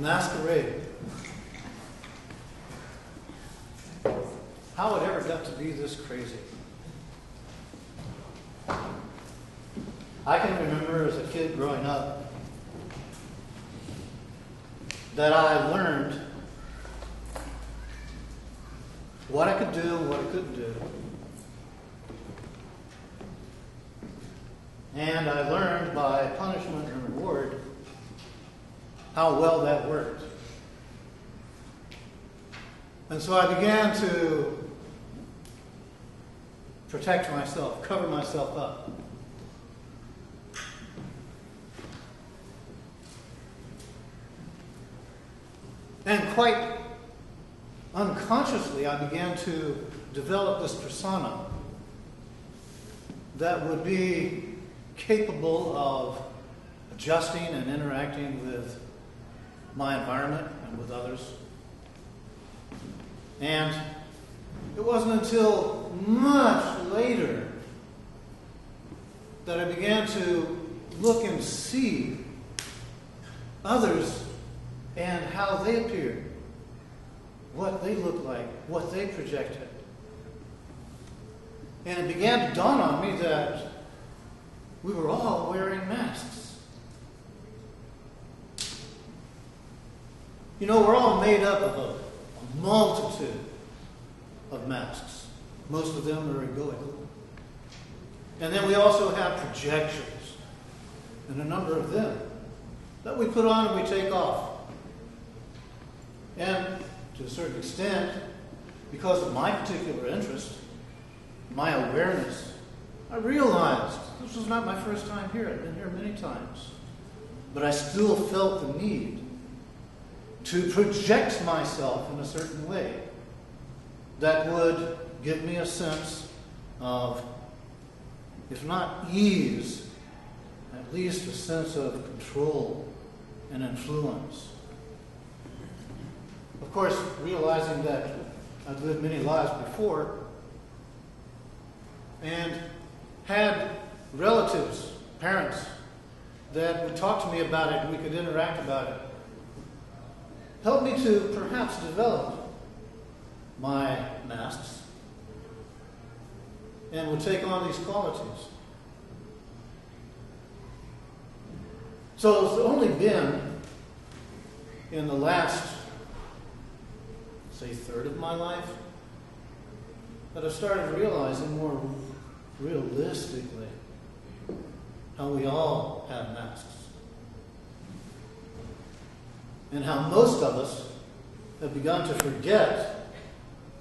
Mask Erade. How it ever got to be this crazy? I can remember as a kid growing up that I learned what I could do and what I couldn't do. And I learned by punishment and reward how well that worked. And so I began to protect myself, cover myself up. And quite unconsciously, I began to develop this persona that would be capable of adjusting and interacting with my environment and with others. And it wasn't until much later that I began to look and see others and how they appeared, what they looked like, what they projected. And it began to dawn on me that we were all wearing masks. You know, we're all made up of a multitude of masks. Most of them are egoical. And then we also have projections, and a number of them that we put on and we take off. And to a certain extent, because of my particular interest, my awareness, I realized this was not my first time here. I'd been here many times. But I still felt the need to project myself in a certain way that would give me a sense of, if not ease, at least a sense of control and influence. Of course, realizing that I'd lived many lives before and had relatives, parents, that would talk to me about it and we could interact about it, helped me to perhaps develop my masks and would take on these qualities. So it's only been in the last, say, third of my life that I started realizing more realistically how we all have masks. And how most of us have begun to forget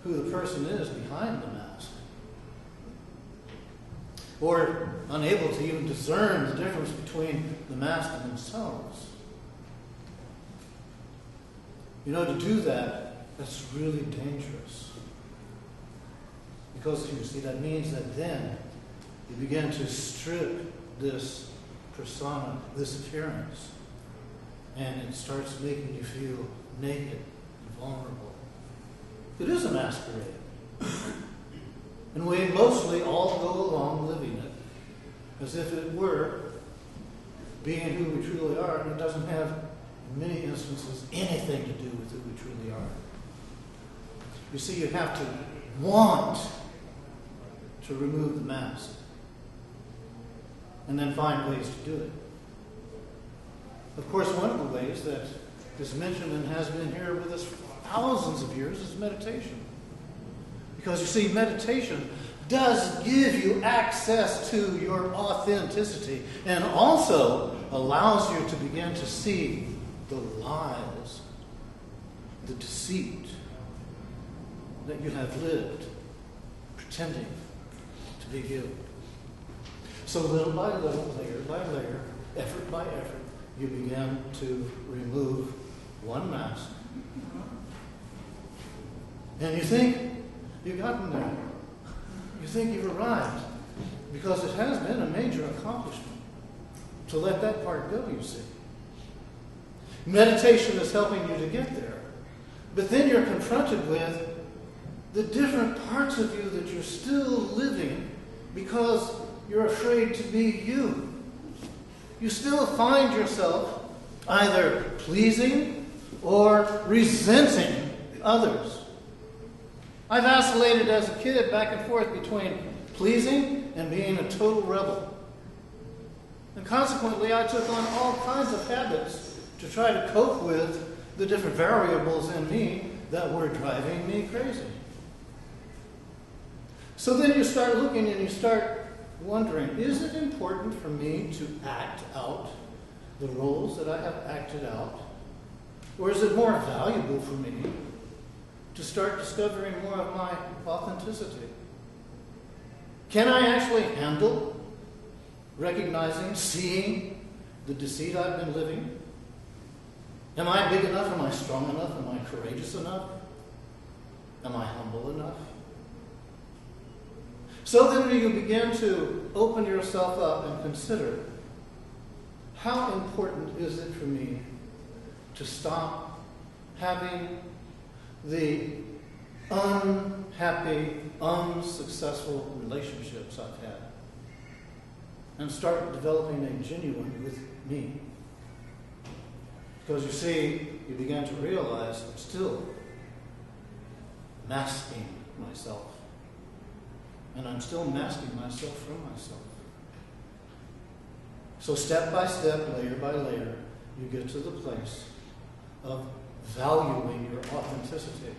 who the person is behind the mask. Or unable to even discern the difference between the mask and themselves. You know, to do that, that's really dangerous. Because, you see, that means that then you begin to strip this persona, this appearance, and it starts making you feel naked and vulnerable. It is a masquerade. And we mostly all go along living it as if it were being who we truly are, and it doesn't have, in many instances, anything to do with who we truly are. You see, you have to want to remove the mask and then find ways to do it. Of course, one of the ways that is mentioned and has been here with us for thousands of years is meditation. Because you see, meditation does give you access to your authenticity and also allows you to begin to see the lies, the deceit that you have lived pretending to be you. So little by little, layer by layer, effort by effort, you begin to remove one mask. And you think you've gotten there. You think you've arrived. Because it has been a major accomplishment to let that part go, you see. Meditation is helping you to get there. But then you're confronted with the different parts of you that you're still living because you're afraid to be you. You still find yourself either pleasing or resenting others. I vacillated as a kid back and forth between pleasing and being a total rebel. And consequently, I took on all kinds of habits to try to cope with the different variables in me that were driving me crazy. So then you start looking and you start wondering, is it important for me to act out the roles that I have acted out? Or is it more valuable for me to start discovering more of my authenticity? Can I actually handle recognizing, seeing the deceit I've been living? Am I big enough? Am I strong enough? Am I courageous enough? Am I humble enough? So then you begin to open yourself up and consider, how important is it for me to stop having the unhappy, unsuccessful relationships I've had and start developing a genuine with me? Because you see, you begin to realize I'm still masking myself. And I'm still masking myself from myself. So step by step, layer by layer, you get to the place of valuing your authenticity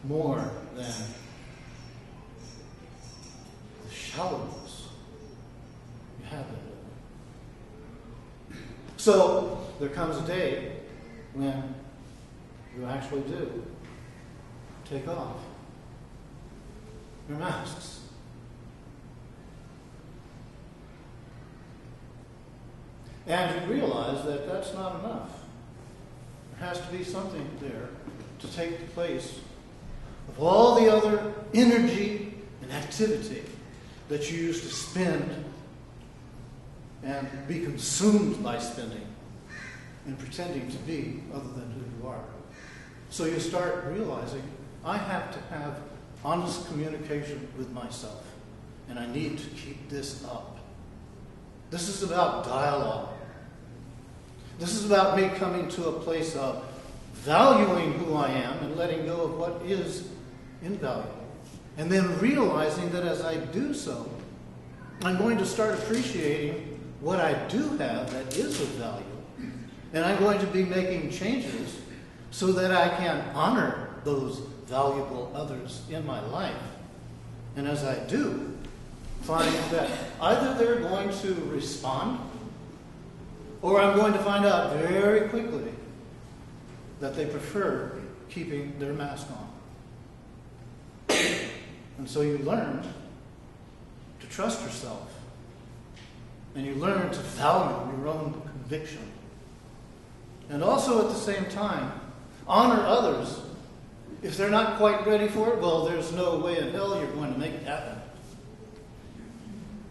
more than the shallowness you have in it. So there comes a day when you actually do take off your masks. And you realize that that's not enough. There has to be something there to take the place of all the other energy and activity that you used to spend and be consumed by spending and pretending to be other than who you are. So you start realizing, I have to have honest communication with myself, and I need to keep this up. This is about dialogue. This is about me coming to a place of valuing who I am and letting go of what is invaluable. And then realizing that as I do so, I'm going to start appreciating what I do have that is of value. And I'm going to be making changes so that I can honor those valuable others in my life. And as I do, find that either they're going to respond, or I'm going to find out very quickly that they prefer keeping their mask on. And so you learn to trust yourself. And you learn to value your own conviction. And also at the same time, honor others. If they're not quite ready for it, well, there's no way in hell you're going to make it happen.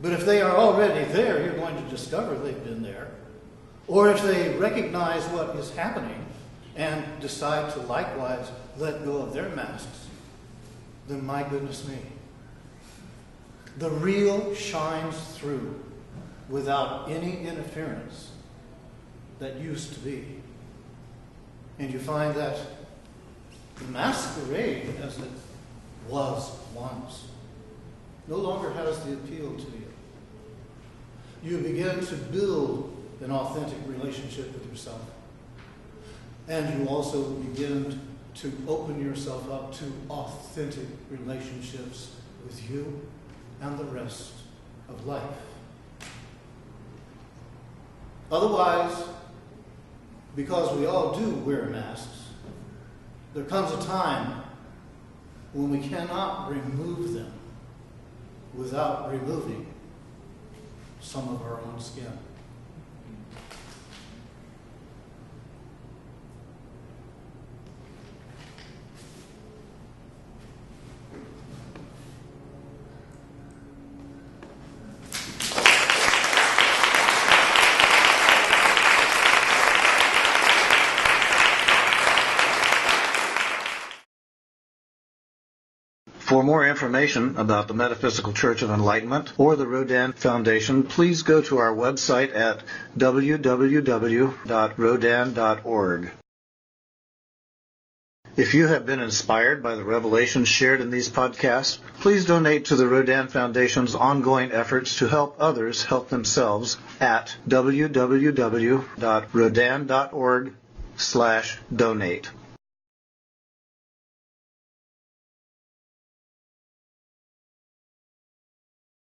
But if they are already there, you're going to discover they've been there. Or if they recognize what is happening and decide to likewise let go of their masks, then my goodness me, the real shines through without any interference that used to be. And you find that the masquerade, as it was once, no longer has the appeal to you. You begin to build an authentic relationship with yourself. And you also begin to open yourself up to authentic relationships with you and the rest of life. Otherwise, because we all do wear masks, there comes a time when we cannot remove them without removing some of our own skin. For more information about the Metaphysical Church of Enlightenment or the Rodin Foundation, please go to our website at www.rodin.org. If you have been inspired by the revelations shared in these podcasts, please donate to the Rodin Foundation's ongoing efforts to help others help themselves at www.rodin.org/donate.